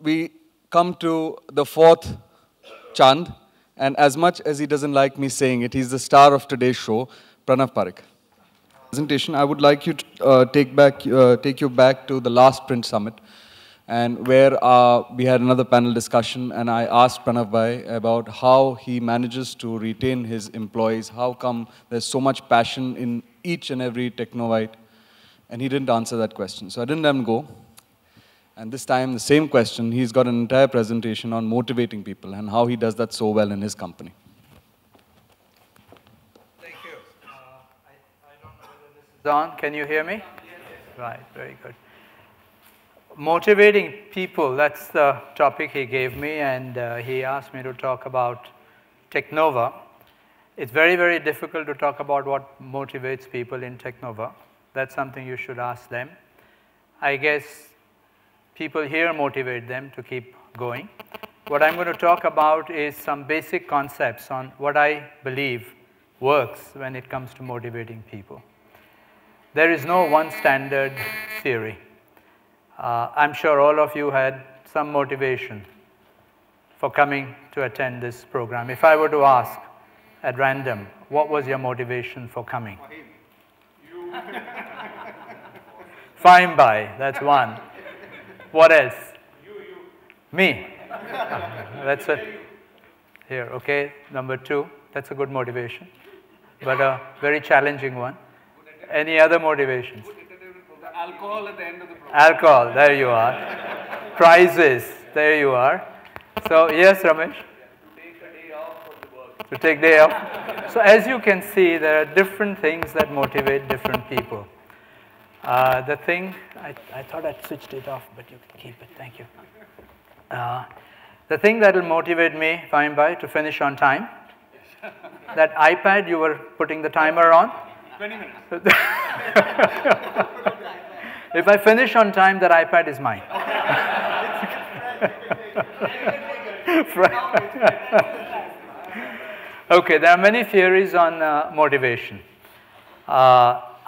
We come to the fourth Chand, and as much as he doesn't like me saying it, he's the star of today's show, Pranav Parikh. Presentation, I would like you to take you back to the last Print Summit, and where we had another panel discussion, and I asked Pranav Bhai about how he manages to retain his employees, how come there's so much passion in each and every Technovite, and he didn't answer that question. So I didn't let him go. And this time, the same question, he's got an entire presentation on motivating people and how he does that so well in his company. Thank you. I don't know whether this is on. Can you hear me? Yes. Right, very good. Motivating people, that's the topic he gave me, and he asked me to talk about Technova. It's very, very difficult to talk about what motivates people in Technova. That's something you should ask them. I guess people here motivate them to keep going. What I'm going to talk about is some basic concepts on what I believe works when it comes to motivating people. There is no one standard theory. I'm sure all of you had some motivation for coming to attend this program. If I were to ask at random, what was your motivation for coming? Fine by, that's one. What else? Me. That's it. Here, okay. Number two, that's a good motivation, but a very challenging one. Any other motivations? The alcohol at the end of the program. Alcohol, there you are. Prizes, there you are. So, yes, Ramesh? To take a day off from the work. To take day off. So, as you can see, there are different things that motivate different people. The thing, I thought I'd switched it off, but you can keep it, thank you. The thing that will motivate me, fine by, to finish on time, that iPad you were putting the timer on. 20 minutes. If I finish on time, that iPad is mine. Okay, there are many theories on motivation.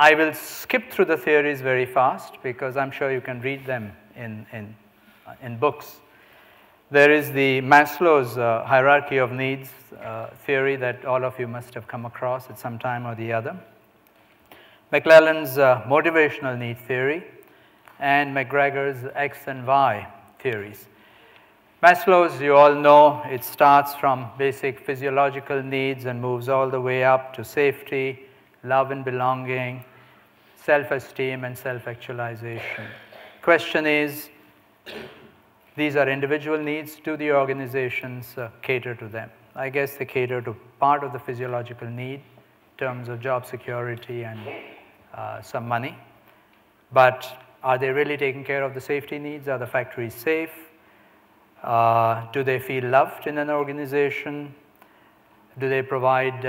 I will skip through the theories very fast because I'm sure you can read them in books. There is the Maslow's hierarchy of needs theory that all of you must have come across at some time or the other. Mcclellan's motivational need theory and McGregor's X and Y theories. Maslow's, you all know, it starts from basic physiological needs and moves all the way up to safety, love and belonging, self-esteem and self-actualization. Question is, these are individual needs. Do the organizations cater to them? I guess they cater to part of the physiological need in terms of job security and some money. But are they really taking care of the safety needs? Are the factories safe? Do they feel loved in an organization? Do they provide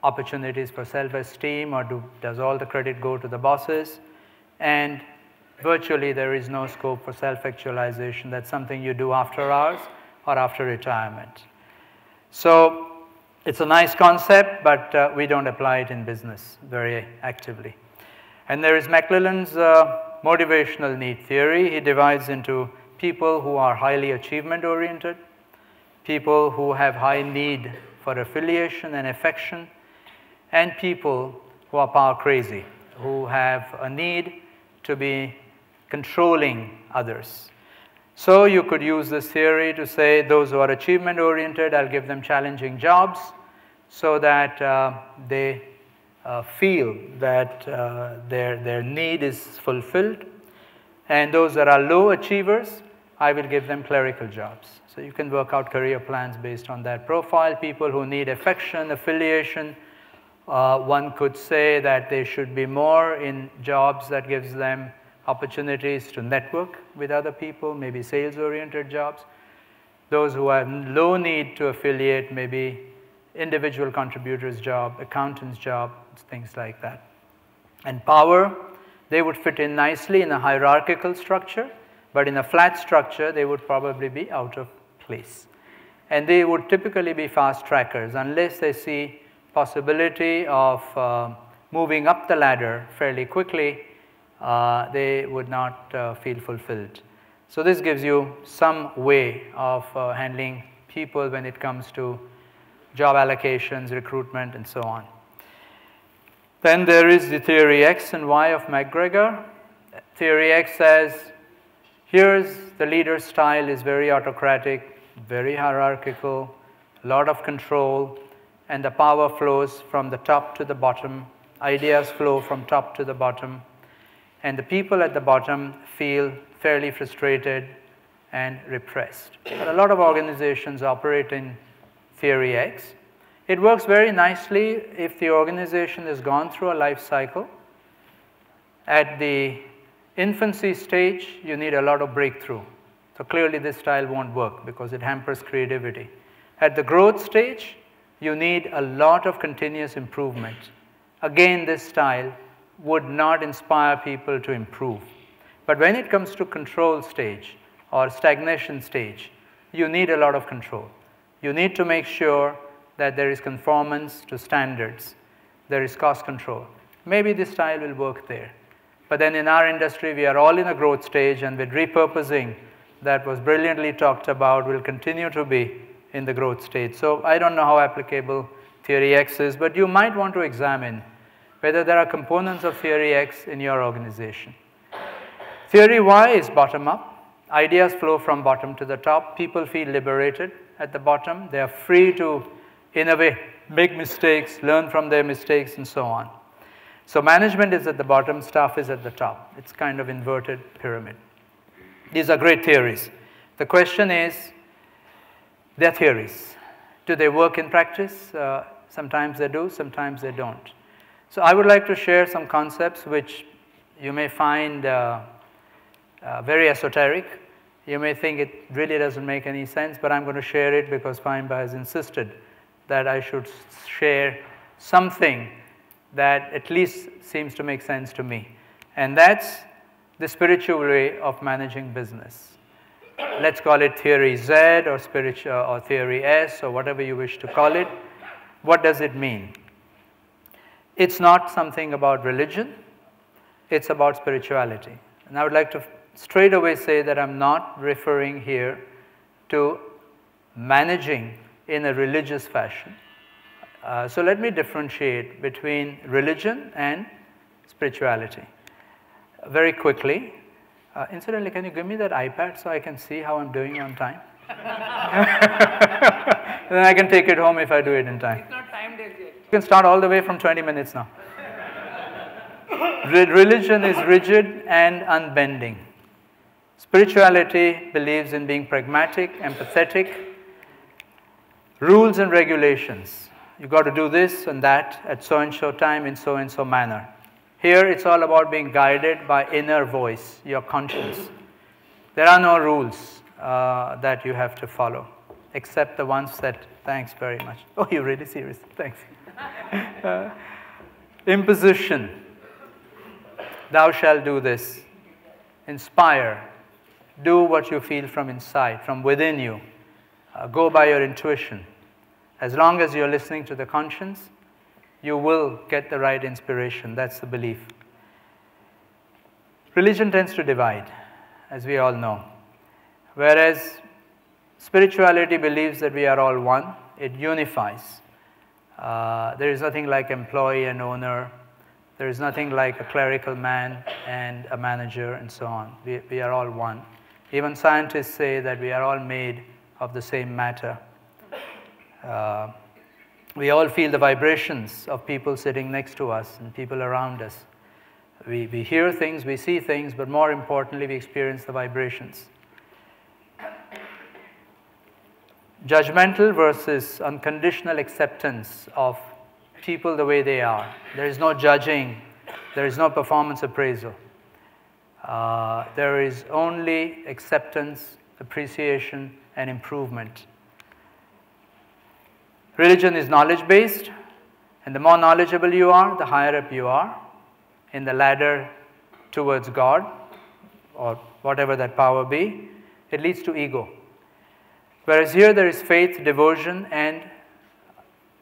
opportunities for self-esteem, or does all the credit go to the bosses? And virtually there is no scope for self-actualization. That's something you do after hours or after retirement. So it's a nice concept, but we don't apply it in business very actively. And there is Mcclellan's motivational need theory. He divides into people who are highly achievement-oriented, people who have high need for affiliation and affection, and people who are power crazy, who have a need to be controlling others. So you could use this theory to say those who are achievement oriented, I'll give them challenging jobs so that they feel that their need is fulfilled. And those that are low achievers, I will give them clerical jobs. So you can work out career plans based on that profile. People who need affection, affiliation, one could say that they should be more in jobs that gives them opportunities to network with other people, maybe sales-oriented jobs. Those who have low need to affiliate, maybe individual contributors' job, accountant's job, things like that. And power, they would fit in nicely in a hierarchical structure, but in a flat structure, they would probably be out of place. And they would typically be fast trackers unless they see possibility of moving up the ladder fairly quickly, they would not feel fulfilled. So this gives you some way of handling people when it comes to job allocations, recruitment, and so on. Then there is the theory X and Y of McGregor. Theory X says, here's the leader's style is very autocratic, very hierarchical, a lot of control, and the power flows from the top to the bottom. Ideas flow from top to the bottom, and the people at the bottom feel fairly frustrated and repressed. But a lot of organizations operate in theory X. It works very nicely if the organization has gone through a life cycle. At the infancy stage, you need a lot of breakthrough. So clearly this style won't work because it hampers creativity. At the growth stage, you need a lot of continuous improvement. Again, this style would not inspire people to improve. But when it comes to control stage or stagnation stage, you need a lot of control. You need to make sure that there is conformance to standards. There is cost control. Maybe this style will work there. But then in our industry, we are all in a growth stage, and with repurposing that was brilliantly talked about, will continue to be in the growth stage. So I don't know how applicable theory X is, but you might want to examine whether there are components of theory X in your organization. Theory Y is bottom up. Ideas flow from bottom to the top. People feel liberated at the bottom. They are free to innovate, make mistakes, learn from their mistakes, and so on. So management is at the bottom, staff is at the top. It's kind of inverted pyramid. These are great theories. The question is, they're theories. Do they work in practice? Sometimes they do, sometimes they don't. So I would like to share some concepts which you may find very esoteric. You may think it really doesn't make any sense, but I'm going to share it because Feinberg has insisted that I should share something that at least seems to make sense to me. And that's the spiritual way of managing business. Let's call it theory Z or spiritual or theory S or whatever you wish to call it. What does it mean? It's not something about religion. It's about spirituality. And I would like to straight away say that I'm not referring here to managing in a religious fashion. So let me differentiate between religion and spirituality. Very quickly, incidentally, can you give me that iPad so I can see how I'm doing on time? Then I can take it home if I do it in time. It's not timed as yet. You can start all the way from 20 minutes now. Religion is rigid and unbending. Spirituality believes in being pragmatic, empathetic, rules and regulations. You got to do this and that at so-and-so time in so-and-so manner. Here it's all about being guided by inner voice, your conscience. There are no rules that you have to follow, except the ones that, thanks very much. Oh, you're really serious, thanks. Imposition, thou shalt do this. Inspire, do what you feel from inside, from within you. Go by your intuition. As long as you're listening to the conscience, you will get the right inspiration. That's the belief. Religion tends to divide, as we all know. Whereas spirituality believes that we are all one. It unifies. There is nothing like employee and owner. There is nothing like a clerical man and a manager and so on. We are all one. Even scientists say that we are all made of the same matter. We all feel the vibrations of people sitting next to us and people around us. We hear things, we see things, but more importantly, we experience the vibrations. Judgmental versus unconditional acceptance of people the way they are. There is no judging. There is no performance appraisal. There is only acceptance, appreciation, and improvement. Religion is knowledge-based, and the more knowledgeable you are, the higher up you are in the ladder towards God, or whatever that power be. It leads to ego. Whereas here there is faith, devotion, and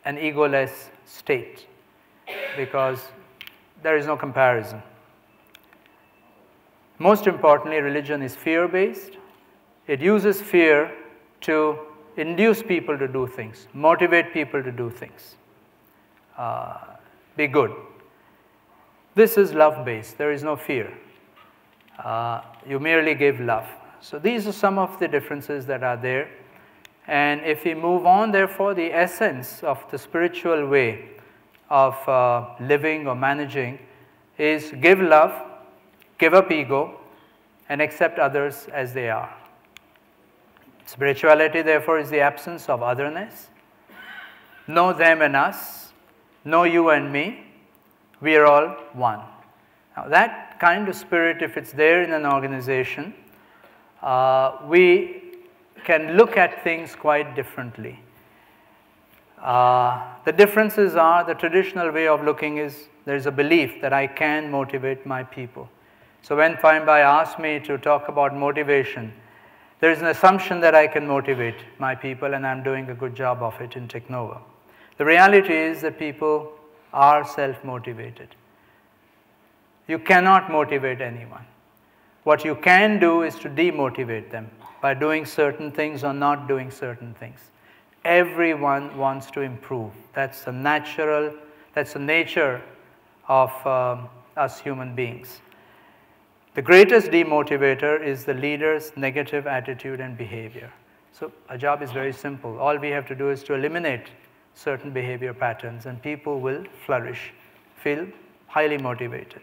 an egoless state, because there is no comparison. Most importantly, religion is fear-based, It uses fear to induce people to do things, motivate people to do things, be good. This is love-based. There is no fear. You merely give love. So these are some of the differences that are there. And if we move on, therefore, the essence of the spiritual way of living or managing is give love, give up ego, and accept others as they are. Spirituality, therefore, is the absence of otherness. Know them and us, know you and me, we are all one. Now, that kind of spirit, if it's there in an organization, we can look at things quite differently. The differences are, the traditional way of looking is, there's a belief that I can motivate my people. So when Pai asked me to talk about motivation, there is an assumption that I can motivate my people, and I'm doing a good job of it in Technova. The reality is that people are self-motivated. You cannot motivate anyone. What you can do is to demotivate them by doing certain things or not doing certain things. Everyone wants to improve. That's the nature of us human beings. The greatest demotivator is the leader's negative attitude and behavior. So our job is very simple. All we have to do is to eliminate certain behavior patterns, and people will flourish, feel highly motivated.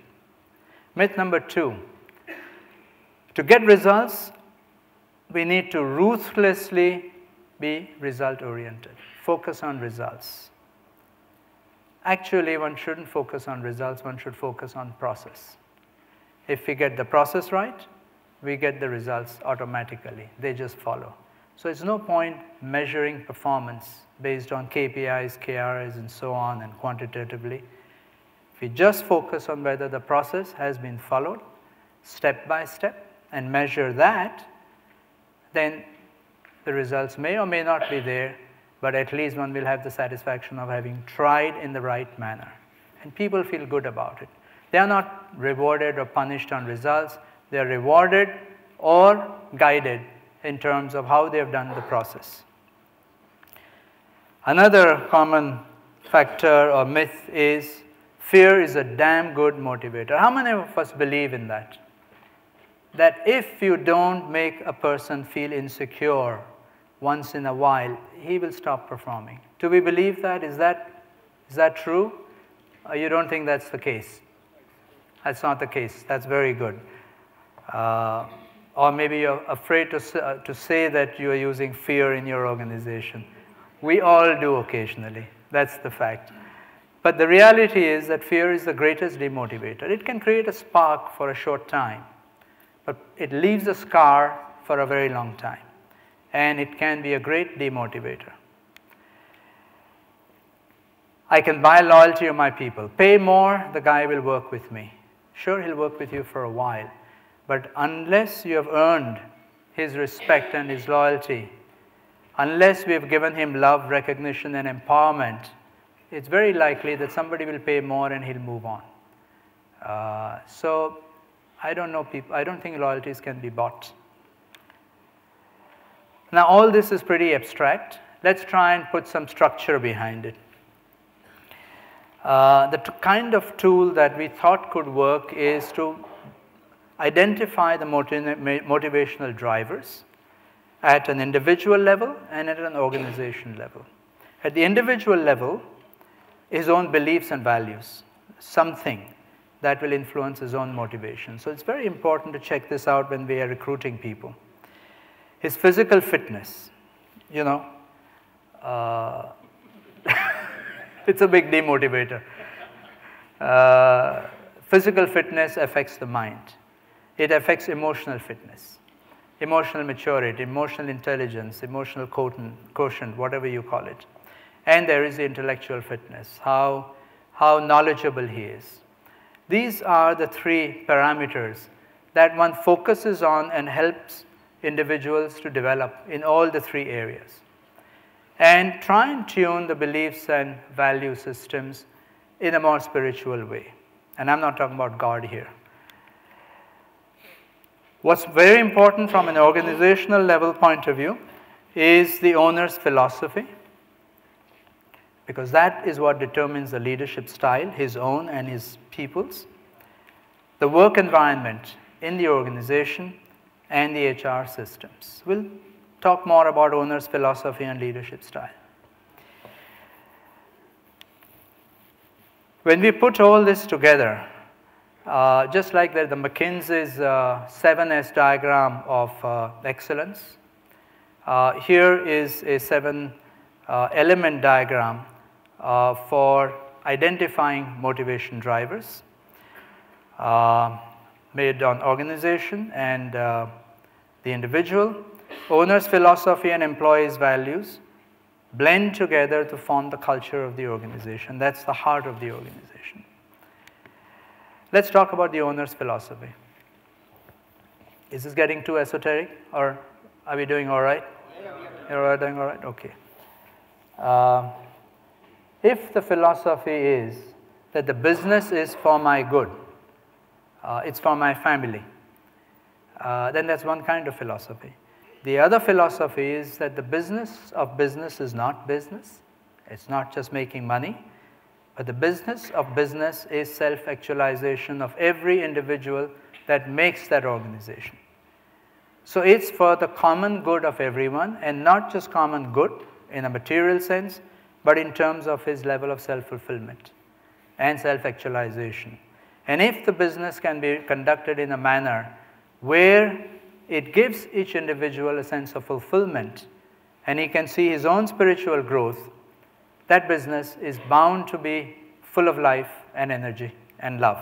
Myth number 2. To get results, we need to ruthlessly be result-oriented. Focus on results. Actually, one shouldn't focus on results, one should focus on process. If we get the process right, we get the results automatically. They just follow. So it's no point measuring performance based on KPIs, KRIs, and so on, and quantitatively. If we just focus on whether the process has been followed step by step and measure that, then the results may or may not be there, but at least one will have the satisfaction of having tried in the right manner. And people feel good about it. They are not rewarded or punished on results. They are rewarded or guided in terms of how they have done the process. Another common factor or myth is fear is a damn good motivator. How many of us believe in that? That if you don't make a person feel insecure once in a while, he will stop performing. Do we believe that? Is that true? Or you don't think that's the case? That's not the case. That's very good. Or maybe you're afraid to say that you are using fear in your organization. We all do occasionally. That's the fact. But the reality is that fear is the greatest demotivator. It can create a spark for a short time, but it leaves a scar for a very long time. And it can be a great demotivator. I can buy loyalty of my people. Pay more, the guy will work with me. Sure, he'll work with you for a while, but unless you have earned his respect and his loyalty, unless we have given him love, recognition, and empowerment, it's very likely that somebody will pay more and he'll move on. So I don't think loyalties can be bought. Now all this is pretty abstract. Let's try and put some structure behind it. The kind of tool that we thought could work is to identify the motivational drivers at an individual level and at an organization level. At the individual level, his own beliefs and values, something that will influence his own motivation. So it's very important to check this out when we are recruiting people. His physical fitness, you know, it's a big demotivator. Physical fitness affects the mind. It affects emotional fitness, emotional maturity, emotional intelligence, emotional quotient, whatever you call it. And there is the intellectual fitness, how knowledgeable he is. These are the 3 parameters that one focuses on and helps individuals to develop in all the 3 areas. And try and tune the beliefs and value systems in a more spiritual way. And I'm not talking about God here. What's very important from an organizational level point of view is the owner's philosophy, because that is what determines the leadership style, his own and his people's, the work environment in the organization, and the HR systems. We'll talk more about owner's philosophy and leadership style. When we put all this together, just like the McKinsey's 7S diagram of excellence, here is a 7-element diagram for identifying motivation drivers made on organization and the individual. Owner's philosophy and employees' values blend together to form the culture of the organization. That's the heart of the organization. Let's talk about the owner's philosophy. Is this getting too esoteric, or are we doing all right? You're doing all right? Okay. If the philosophy is that the business is for my good, it's for my family, then that's one kind of philosophy. The other philosophy is that the business of business is not business. It's not just making money, but the business of business is self-actualization of every individual that makes that organization. So it's for the common good of everyone, and not just common good in a material sense, but in terms of his level of self-fulfillment and self-actualization. And if the business can be conducted in a manner where it gives each individual a sense of fulfillment, and he can see his own spiritual growth, that business is bound to be full of life and energy and love.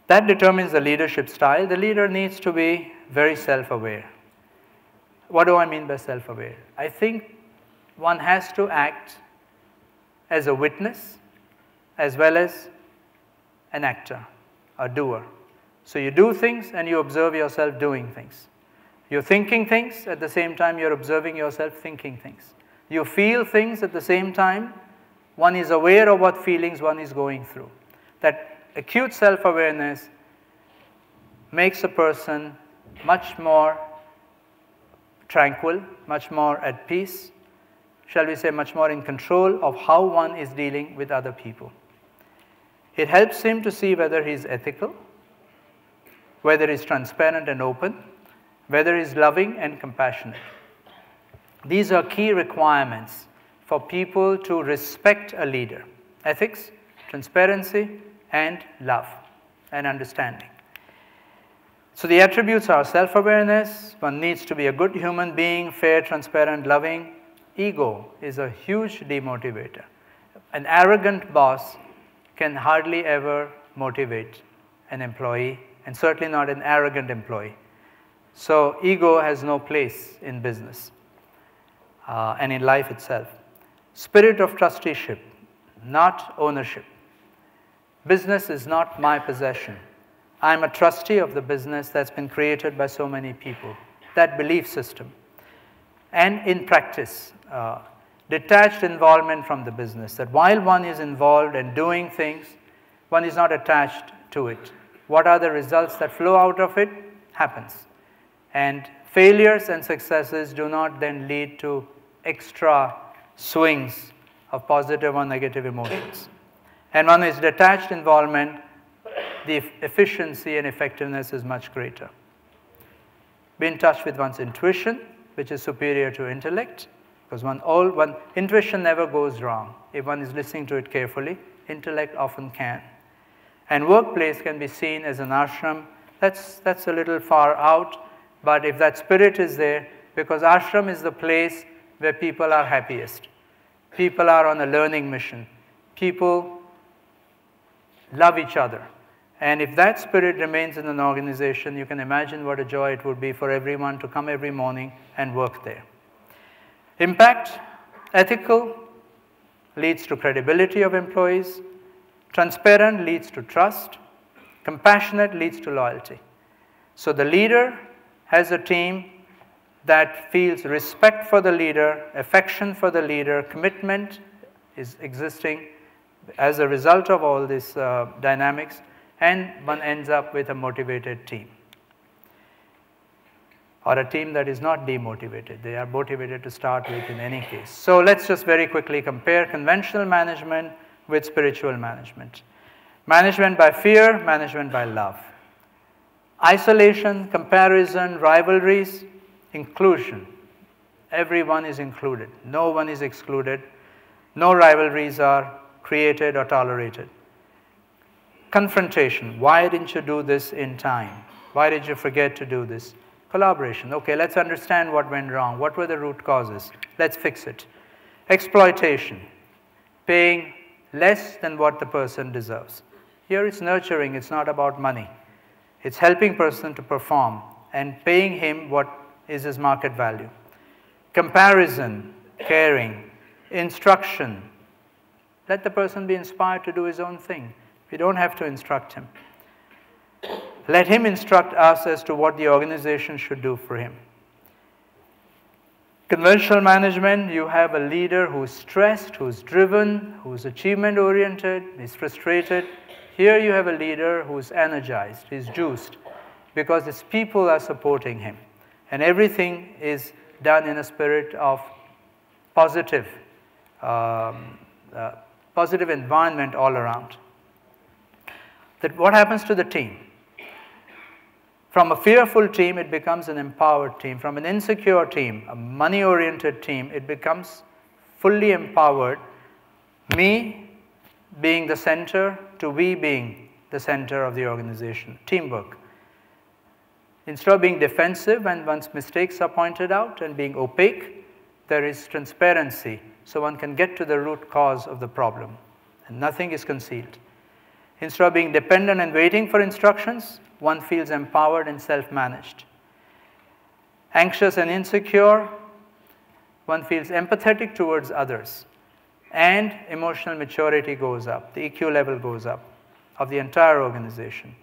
That determines the leadership style. The leader needs to be very self-aware. What do I mean by self-aware? I think one has to act as a witness as well as an actor, a doer. So you do things and you observe yourself doing things. You're thinking things, at the same time you're observing yourself thinking things. You feel things, at the same time one is aware of what feelings one is going through. That acute self-awareness makes a person much more tranquil, much more at peace, shall we say much more in control of how one is dealing with other people. It helps him to see whether he's ethical, whether he's transparent and open, whether he's loving and compassionate. These are key requirements for people to respect a leader: ethics, transparency, and love and understanding. So the attributes are self-awareness, one needs to be a good human being, fair, transparent, loving. Ego is a huge demotivator. An arrogant boss can hardly ever motivate an employee, and certainly not an arrogant employee. So ego has no place in business and in life itself. Spirit of trusteeship, not ownership. Business is not my possession. I'm a trustee of the business that's been created by so many people. That belief system. And in practice, detached involvement from the business, that while one is involved and doing things, one is not attached to it. What are the results that flow out of it? Happens. And failures and successes do not then lead to extra swings of positive or negative emotions. And when is detached involvement, the efficiency and effectiveness is much greater. Be in touch with one's intuition, which is superior to intellect, because intuition never goes wrong. If one is listening to it carefully, intellect often can. And workplace can be seen as an ashram. That's a little far out, but if that spirit is there, because ashram is the place where people are happiest. People are on a learning mission. People love each other. And if that spirit remains in an organization, you can imagine what a joy it would be for everyone to come every morning and work there. Impact, ethical, leads to credibility of employees. Transparent leads to trust. Compassionate leads to loyalty. So the leader has a team that feels respect for the leader, affection for the leader, commitment is existing as a result of all these dynamics, and one ends up with a motivated team. Or a team that is not demotivated. They are motivated to start with in any case. So let's just very quickly compare conventional management with spiritual management. Management by fear, management by love. Isolation, comparison, rivalries, inclusion. Everyone is included. No one is excluded. No rivalries are created or tolerated. Confrontation. Why didn't you do this in time? Why did you forget to do this? Collaboration. Okay, let's understand what went wrong. What were the root causes? Let's fix it. Exploitation. Paying less than what the person deserves. Here it's nurturing. It's not about money. It's helping person to perform and paying him what is his market value. Comparison, caring, instruction. Let the person be inspired to do his own thing. We don't have to instruct him. Let him instruct us as to what the organization should do for him. Conventional management, you have a leader who's stressed, who's driven, who's achievement-oriented, is frustrated. Here you have a leader who's energized, he's juiced, because his people are supporting him. And everything is done in a spirit of positive environment all around. What happens to the team? From a fearful team, it becomes an empowered team. From an insecure team, a money-oriented team, it becomes fully empowered. Me being the center to we being the center of the organization. Teamwork. Instead of being defensive when one's mistakes are pointed out and being opaque, there is transparency so one can get to the root cause of the problem and nothing is concealed. Instead of being dependent and waiting for instructions, one feels empowered and self-managed. Anxious and insecure, one feels empathetic towards others. And emotional maturity goes up, the EQ level goes up of the entire organization.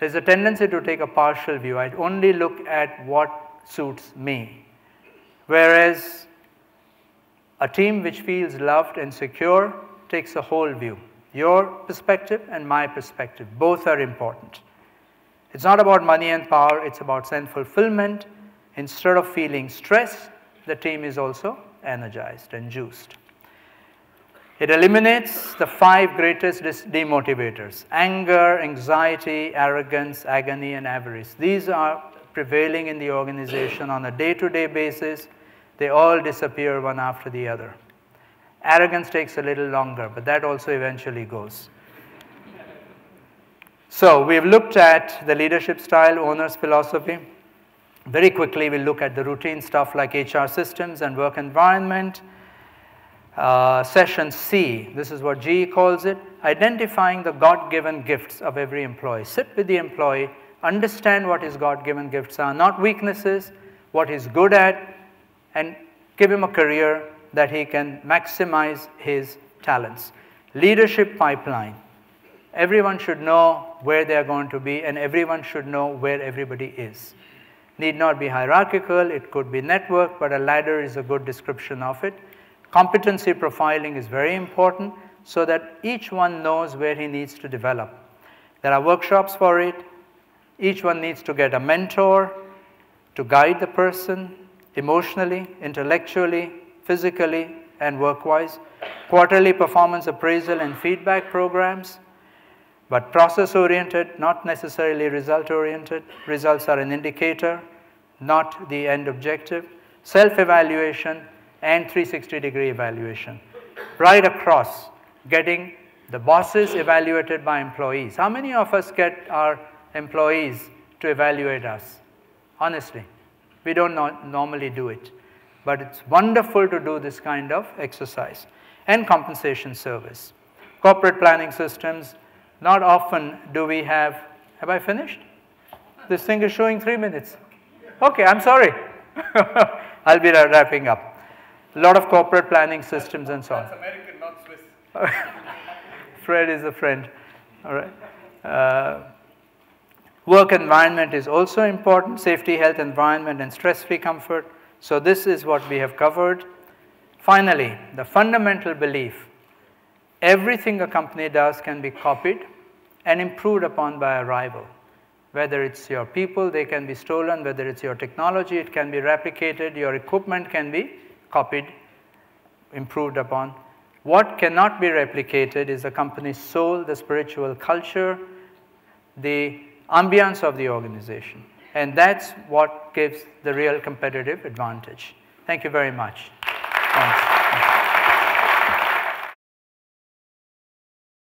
There's a tendency to take a partial view. I only look at what suits me. Whereas a team which feels loved and secure takes a whole view. Your perspective and my perspective, both are important. It's not about money and power, it's about sense fulfillment. Instead of feeling stress, the team is also energized and juiced. It eliminates the 5 greatest demotivators: anger, anxiety, arrogance, agony, and avarice. These are prevailing in the organization on a day-to-day basis. They all disappear one after the other. Arrogance takes a little longer, but that also eventually goes. So we've looked at the leadership style, owner's philosophy. Very quickly, we'll look at the routine stuff like HR systems and work environment. Session C, this is what GE calls it, identifying the God-given gifts of every employee. Sit with the employee, understand what his God-given gifts are, not weaknesses, what he's good at, and give him a career that he can maximize his talents. Leadership pipeline. Everyone should know where they are going to be and everyone should know where everybody is. Need not be hierarchical, it could be networked, but a ladder is a good description of it. Competency profiling is very important so that each one knows where he needs to develop. There are workshops for it. Each one needs to get a mentor to guide the person emotionally, intellectually, physically, and work-wise. Quarterly performance appraisal and feedback programs, but process-oriented, not necessarily result-oriented. Results are an indicator, not the end objective. Self-evaluation and 360-degree evaluation. Right across, getting the bosses evaluated by employees. How many of us get our employees to evaluate us? Honestly, we don't normally do it. But it's wonderful to do this kind of exercise. And compensation service. Corporate planning systems, not often do we have I finished? This thing is showing 3 minutes. Okay, I'm sorry. I'll be wrapping up. A lot of corporate planning systems and so on. That's American, not Swiss. Fred is a friend. All right. Work environment is also important. Safety, health, environment, and stress-free comfort. So this is what we have covered. Finally, the fundamental belief, everything a company does can be copied and improved upon by a rival. Whether it's your people, they can be stolen. Whether it's your technology, it can be replicated. Your equipment can be copied, improved upon. What cannot be replicated is the company's soul, the spiritual culture, the ambience of the organization. And that's what gives the real competitive advantage. Thank you very much. Thanks.